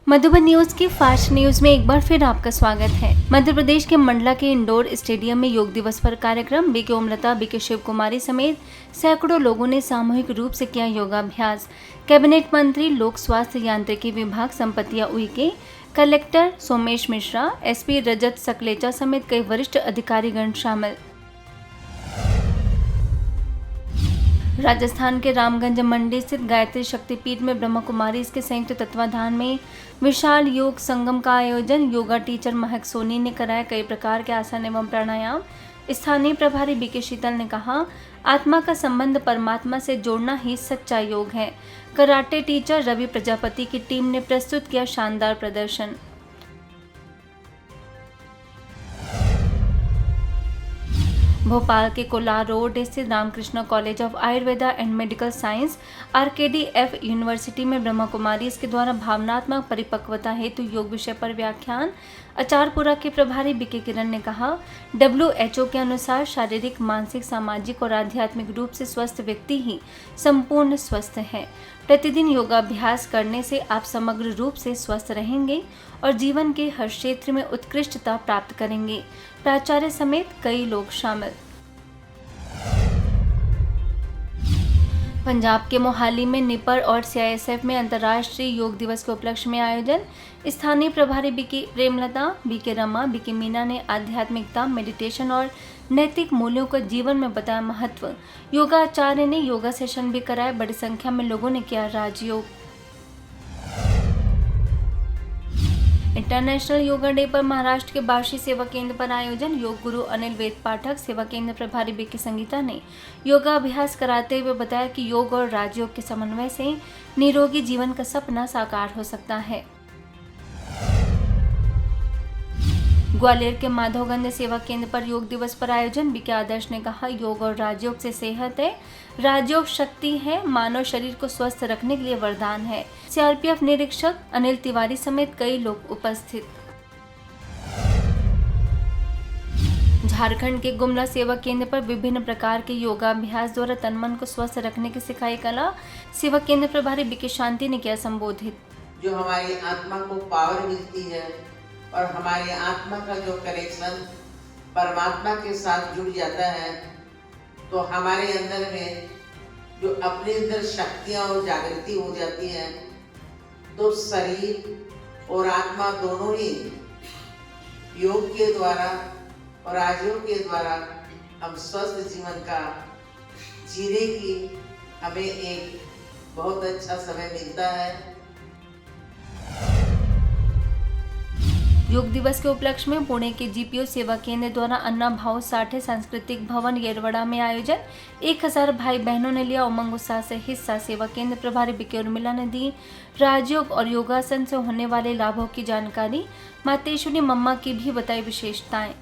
Madhuban news की fast news में एक बार फिर आपका स्वागत है। मध्य प्रदेश के मंडला के इंडोर स्टेडियम में योग दिवस पर कार्यक्रम बीके ओमलता, बीके शिव कुमारी समेत सैकड़ों लोगों ने सामूहिक रूप से किया योगाभ्यास। कैबिनेट मंत्री लोक स्वास्थ्य यांत्रिकी विभाग संपतिया उइके, कलेक्टर सोमेश मिश्रा, एसपी रजत सकलेचा समेत कई वरिष्ठ अधिकारीगण शामिल। राजस्थान के रामगंज मंडी स्थित गायत्री शक्तिपीठ में ब्रह्मा कुमारी इसके संयुक्त तत्वाधान में विशाल योग संगम का आयोजन योगा टीचर महक सोनी ने कराया। कई प्रकार के आसन एवं प्राणायाम। स्थानीय प्रभारी बीके शीतल ने कहा, आत्मा का संबंध परमात्मा से जोड़ना ही सच्चा योग है। कराटे टीचर रवि प्रजापति की टीम ने प्रस्तुत किया शानदार प्रदर्शन। भोपाल के कोलार रोड स्थित Ramakrishna college of Ayurveda and medical science RKDF university में ब्रह्मा कुमारी इसके द्वारा भावनात्मक परिपक्वता हेतु योग विषय पर व्याख्यान। अचारपुरा के प्रभारी बीके किरण ने कहा, WHO के अनुसार शारीरिक, मानसिक, सामाजिक और आध्यात्मिक रूप से स्वस्थ व्यक्ति ही संपूर्ण स्वस्थ है। प्रतिदिन योगाभ्यास करने से आप समग्र रूप से स्वस्थ रहेंगे और जीवन के हर क्षेत्र में उत्कृष्टता प्राप्त करेंगे। प्राचार्य समेत कई लोग शामिल। पंजाब के मोहाली में निपर और CISF में अंतर्राष्ट्रीय योग दिवस के उपलक्ष्य में आयोजन। स्थानीय प्रभारी BK Premlata, BK Rama, BK Meena ने आध्यात्मिकता, मेडिटेशन और नैतिक मूल्यों का जीवन में बताया महत्व। योगाचार्य ने योगा सेशन भी कराए। बड़ी संख्या में लोगों ने किया राजयोग। इंटरनेशनल योगा डे पर महाराष्ट्र के बार्शी सेवा केंद्र पर आयोजन। योग गुरु अनिल वेद पाठक, सेवा केंद्र प्रभारी बीके संगीता ने योगाभ्यास कराते हुए बताया कि योग और राजयोग के समन्वय से निरोगी जीवन का सपना साकार हो सकता है। ग्वालियर के माधवगंज सेवा केंद्र पर योग दिवस पर आयोजन। बीके आदर्श ने कहा, योग और राजयोग से सेहत है, राजयोग शक्ति है, मानव शरीर को स्वस्थ रखने के लिए वरदान है। CRPF निरीक्षक अनिल तिवारी समेत कई लोग उपस्थित। झारखंड के गुमला सेवा केंद्र पर विभिन्न प्रकार के योगाभ्यास द्वारा तन मन को स्वस्थ रखने की सिखाई कला। सेवा केंद्र प्रभारी बीके शांति ने किया संबोधित। जो हमारी आत्मा को पावर मिलती है और हमारी आत्मा का जो कनेक्शन परमात्मा के साथ जुड़ जाता है, तो हमारे अंदर में जो अपने अंदर शक्तियाँ और जागृति हो जाती है, तो शरीर और आत्मा दोनों ही योग के द्वारा और राजयोग के द्वारा हम स्वस्थ जीवन का जीने की हमें एक बहुत अच्छा समय मिलता है। योग दिवस के उपलक्ष्य में पुणे के GPO सेवा केंद्र द्वारा अन्ना भाव साठे सांस्कृतिक भवन येरवड़ा में आयोजन। 1000 भाई बहनों ने लिया उमंग उत्साह से हिस्सा। सेवा केंद्र प्रभारी बीके उर्मिला ने दी राजयोग और योगासन से होने वाले लाभों की जानकारी। मातेश्वरी मम्मा की भी बताई विशेषताएं।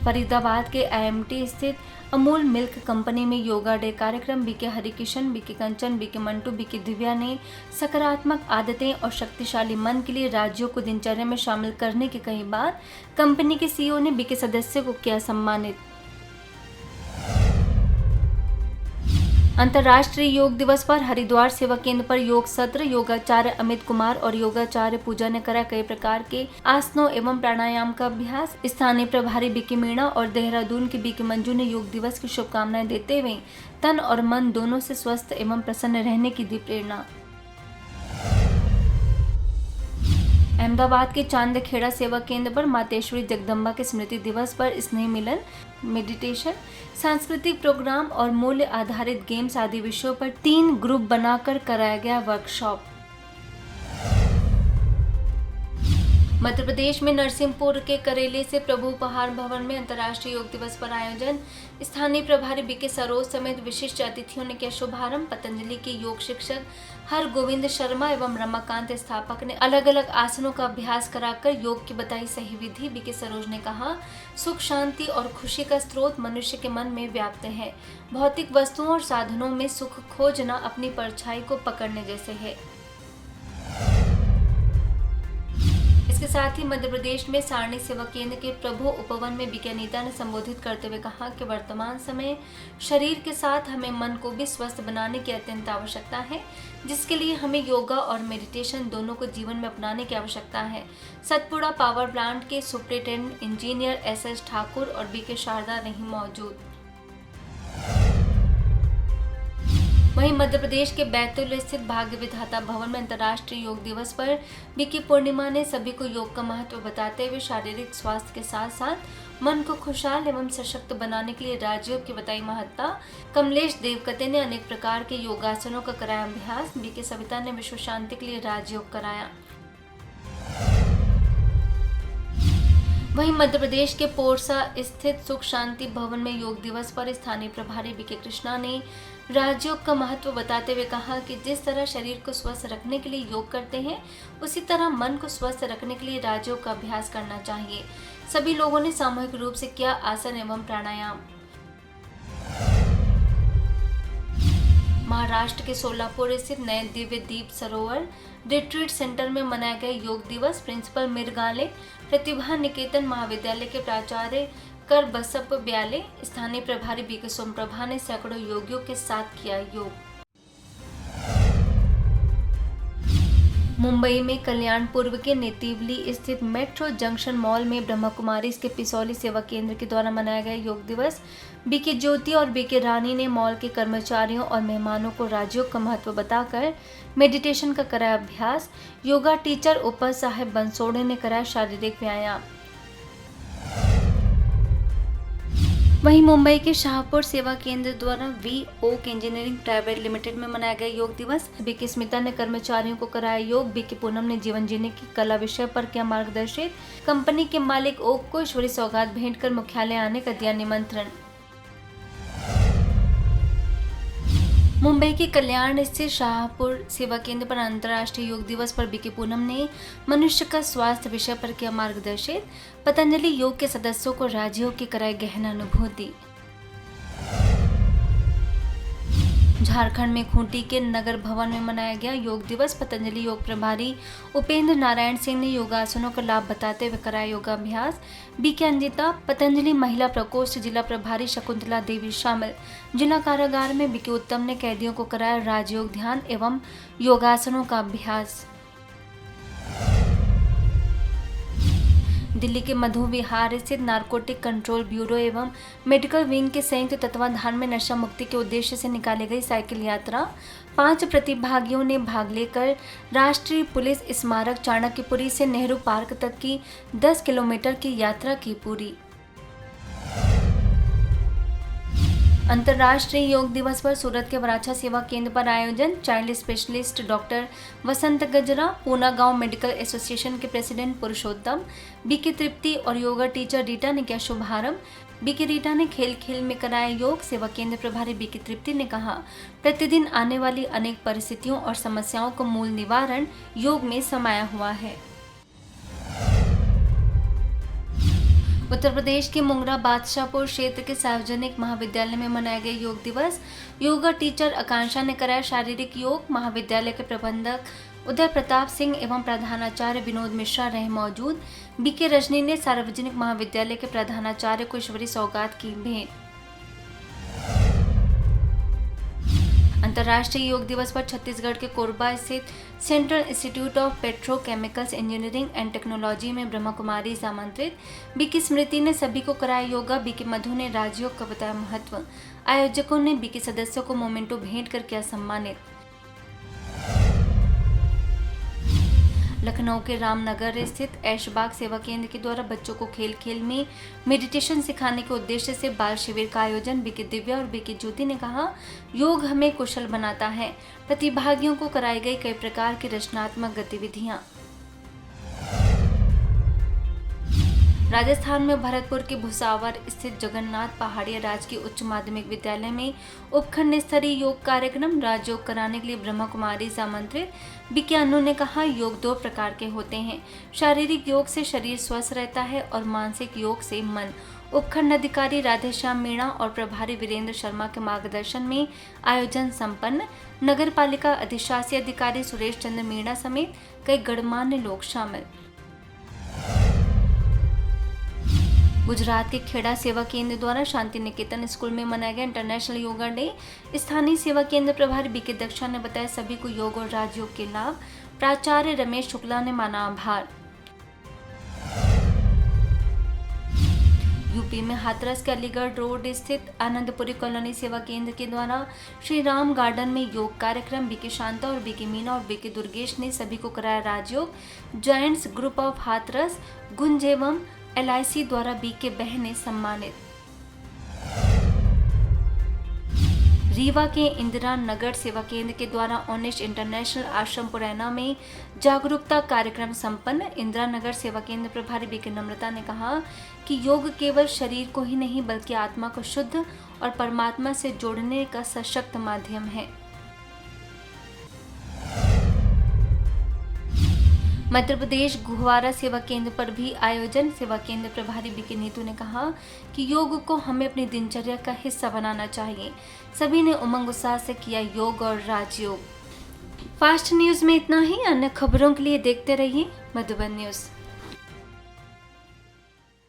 फरीदाबाद के IMT स्थित अमूल मिल्क कंपनी में योगा डे कार्यक्रम। बीके हरिकिशन, बीके कंचन, बीके मंटू, बीके दिव्या ने सकारात्मक आदतें और शक्तिशाली मन के लिए राज्यों को दिनचर्या में शामिल करने की कही बात। कंपनी के CEO ने बीके सदस्यों को किया सम्मानित। अंतर्राष्ट्रीय योग दिवस पर हरिद्वार सेवा केंद्र पर योग सत्र। योगाचार्य अमित कुमार और योगाचार्य पूजा ने करा कई प्रकार के आसनों एवं प्राणायाम का अभ्यास। स्थानीय प्रभारी बीके मीणा और देहरादून के बीके मंजू ने योग दिवस की शुभकामनाएं देते हुए तन और मन दोनों से स्वस्थ एवं प्रसन्न रहने की दी प्रेरणा। अहमदाबाद के चांदखेड़ा सेवा केंद्र पर मातेश्वरी जगदम्बा के स्मृति दिवस पर स्नेह मिलन, मेडिटेशन, सांस्कृतिक प्रोग्राम और मूल्य आधारित गेम्स आदि विषयों पर 3 ग्रुप बनाकर कराया गया वर्कशॉप। मध्य प्रदेश में नरसिंहपुर के करेले से प्रभु उपहार भवन में अंतर्राष्ट्रीय योग दिवस पर आयोजन। स्थानीय प्रभारी बीके सरोज समेत विशिष्ट अतिथियों ने किया शुभारंभ। पतंजलि के योग शिक्षक हर गोविंद शर्मा एवं रमाकांत स्थापक ने अलग अलग आसनों का अभ्यास कराकर योग की बताई सही विधि। बीके सरोज ने कहा, सुख, शांति और खुशी का स्रोत मनुष्य के मन में व्याप्त है। भौतिक वस्तुओं और साधनों में सुख खोजना अपनी परछाई को पकड़ने जैसे है। इसके साथ ही मध्य प्रदेश में सारणी सेवा केंद्र के प्रभु उपवन में बीके अनीता ने संबोधित करते हुए कहा कि वर्तमान समय शरीर के साथ हमें मन को भी स्वस्थ बनाने की अत्यंत आवश्यकता है, जिसके लिए हमें योगा और मेडिटेशन दोनों को जीवन में अपनाने की आवश्यकता है। सतपुड़ा पावर प्लांट के सुपरिटेंडेंट इंजीनियर एस ठाकुर और बीके शारदा रही मौजूद। वहीं मध्य प्रदेश के बैतूल स्थित भाग्य विधाता भवन में अंतर्राष्ट्रीय योग दिवस पर बीके पूर्णिमा ने सभी को योग का महत्व बताते हुए शारीरिक स्वास्थ्य के साथ साथ मन को खुशहाल एवं सशक्त बनाने के लिए राजयोग की बताई महत्ता। कमलेश देवकते ने अनेक प्रकार के योगासनों का कराया अभ्यास। बीके सविता ने विश्व शांति के लिए राजयोग कराया। वहीं मध्य प्रदेश के पोरसा स्थित सुख शांति भवन में योग दिवस पर स्थानीय प्रभारी बीके कृष्णा ने राजयोग का महत्व बताते हुए कहा कि जिस तरह शरीर को स्वस्थ रखने के लिए योग करते हैं, उसी तरह मन को स्वस्थ रखने के लिए राजयोग का अभ्यास करना चाहिए। सभी लोगों ने सामूहिक रूप से किया आसन एवं प्राणायाम। महाराष्ट्र के सोलापुर स्थित नए दिव्य दीप सरोवर रिट्रीट सेंटर में मनाया गया योग दिवस। प्रिंसिपल मिरगाले, प्रतिभा निकेतन महाविद्यालय के प्राचार्य कर बसप ब्याले, स्थानीय प्रभारी बीके सोमप्रभा ने सैकड़ों योगियों के साथ किया योग। मुंबई में कल्याण पूर्व के नेतिवली स्थित मेट्रो जंक्शन मॉल में ब्रह्मा कुमारी के पिसौली सेवा केंद्र के द्वारा मनाया गया योग दिवस। बीके ज्योति और बीके रानी ने मॉल के कर्मचारियों और मेहमानों को राजयोग का महत्व बताकर मेडिटेशन का कराया अभ्यास। योगा टीचर ऊपर साहेब बंसोड़े ने कराया शारीरिक व्यायाम। वहीं मुंबई के शाहपुर सेवा केंद्र द्वारा V Oak engineering private limited में मनाया गया योग दिवस। बीके स्मिता ने कर्मचारियों को कराया योग। बीके पूनम ने जीवन जीने की कला विषय पर किया मार्गदर्शित। कंपनी के मालिक ओक को ईश्वरी सौगात भेंट कर मुख्यालय आने का दिया निमंत्रण। मुंबई के कल्याण स्थित शाहपुर सेवा केंद्र पर अंतर्राष्ट्रीय योग दिवस पर बीके पूनम ने मनुष्य का स्वास्थ्य विषय पर किया मार्गदर्शित। पतंजलि योग के सदस्यों को राजयोग की कराई गहन अनुभूति। झारखंड में खूंटी के नगर भवन में मनाया गया योग दिवस। पतंजलि योग प्रभारी उपेंद्र नारायण सिंह ने योगासनों का लाभ बताते हुए कराया योगाभ्यास। बीके अंजिता, पतंजलि महिला प्रकोष्ठ जिला प्रभारी शकुंतला देवी शामिल। जिला कारागार में बीके उत्तम ने कैदियों को कराया राजयोग ध्यान एवं योगासनों का अभ्यास। दिल्ली के मधु विहार स्थित नारकोटिक कंट्रोल ब्यूरो एवं मेडिकल विंग के संयुक्त तत्वाधान में नशा मुक्ति के उद्देश्य से निकाली गई साइकिल यात्रा। 5 प्रतिभागियों ने भाग लेकर राष्ट्रीय पुलिस स्मारक चाणक्यपुरी से नेहरू पार्क तक की 10 किलोमीटर की यात्रा की पूरी। अंतर्राष्ट्रीय योग दिवस पर सूरत के वराछा सेवा केंद्र पर आयोजन। चाइल्ड स्पेशलिस्ट डॉक्टर वसंत गजरा, पूना गांव मेडिकल एसोसिएशन के प्रेसिडेंट पुरुषोत्तम, बीके तृप्ति और योगा टीचर रीटा ने किया शुभारंभ। बीके रीटा ने खेल खेल में कराया योग। सेवा केंद्र प्रभारी बीके तृप्ति ने कहा, प्रतिदिन आने वाली अनेक परिस्थितियों और समस्याओं का मूल निवारण योग में समाया हुआ है। उत्तर प्रदेश के मुंगरा बादशाहपुर क्षेत्र के सार्वजनिक महाविद्यालय में मनाया गया योग दिवस। योगा टीचर आकांक्षा ने कराया शारीरिक योग। महाविद्यालय के प्रबंधक उदय प्रताप सिंह एवं प्रधानाचार्य विनोद मिश्रा रहे मौजूद। बीके रजनी ने सार्वजनिक महाविद्यालय के प्रधानाचार्य को ईश्वरी सौगात की भेंट। अंतर्राष्ट्रीय योग दिवस पर छत्तीसगढ़ के कोरबा स्थित central institute of petrochemicals engineering and technology में ब्रह्मा कुमारी आमंत्रित। बीके स्मृति ने सभी को कराया योगा। बीके मधु ने राजयोग का बताया महत्व। आयोजकों ने बीके सदस्यों को मोमेंटो भेंट कर किया सम्मानित। लखनऊ के रामनगर स्थित ऐशबाग सेवा केंद्र के द्वारा बच्चों को खेल खेल में मेडिटेशन सिखाने के उद्देश्य से बाल शिविर का आयोजन। बीके दिव्या और बीके ज्योति ने कहा, योग हमें कुशल बनाता है। प्रतिभागियों को कराई गई कई प्रकार की रचनात्मक गतिविधियां। राजस्थान में भरतपुर के भुसावर स्थित जगन्नाथ पहाड़िया राजकीय उच्च माध्यमिक विद्यालय में उपखंड स्तरीय योग कार्यक्रम। राजयोग कराने के लिए ब्रह्मा कुमारी आमंत्रित। बीके अनु ने कहा, योग 2 प्रकार के होते हैं। शारीरिक योग से शरीर स्वस्थ रहता है और मानसिक योग से मन। उपखंड अधिकारी राधेश्याम मीणा और प्रभारी वीरेंद्र शर्मा के मार्गदर्शन में आयोजन संपन्न। नगर पालिका अधिशासी अधिकारी सुरेश चंद्र मीणा समेत कई गणमान्य लोग शामिल। गुजरात के खेड़ा सेवा केंद्र द्वारा शांति निकेतन स्कूल में मनाया गया इंटरनेशनल योगा डे। स्थानीय सेवा केंद्र प्रभारी बीके दक्षा ने बताया सभी को योग और राजयोग के लाभ। प्राचार्य रमेश शुक्ला ने माना आभार। यूपी में हाथरस के अलीगढ़ रोड स्थित आनंदपुरी कॉलोनी सेवा केंद्र के द्वारा श्री राम गार्डन में योग कार्यक्रम बीके शांता और बीके मीना और बीके दुर्गेश ने सभी को कराया राजयोग। जॉइंट्स ग्रुप ऑफ हाथरस गुंज एवं LIC द्वारा बीके बहने सम्मानित। रीवा के इंदिरा नगर सेवा केंद्र के द्वारा ऑनेस्ट इंटरनेशनल आश्रम पुरैना में जागरूकता कार्यक्रम संपन्न। इंदिरा नगर सेवा केंद्र प्रभारी बीके नम्रता ने कहा कि योग केवल शरीर को ही नहीं बल्कि आत्मा को शुद्ध और परमात्मा से जोड़ने का सशक्त माध्यम है। मध्य प्रदेश गुहवारा सेवा केंद्र पर भी आयोजन। सेवा केंद्र प्रभारी बीके नीतू ने कहा कि योग को हमें अपनी दिनचर्या का हिस्सा बनाना चाहिए। सभी ने उमंग उत्साह से किया योग और राजयोग। फास्ट न्यूज में इतना ही। अन्य खबरों के लिए देखते रहिए मधुबन न्यूज।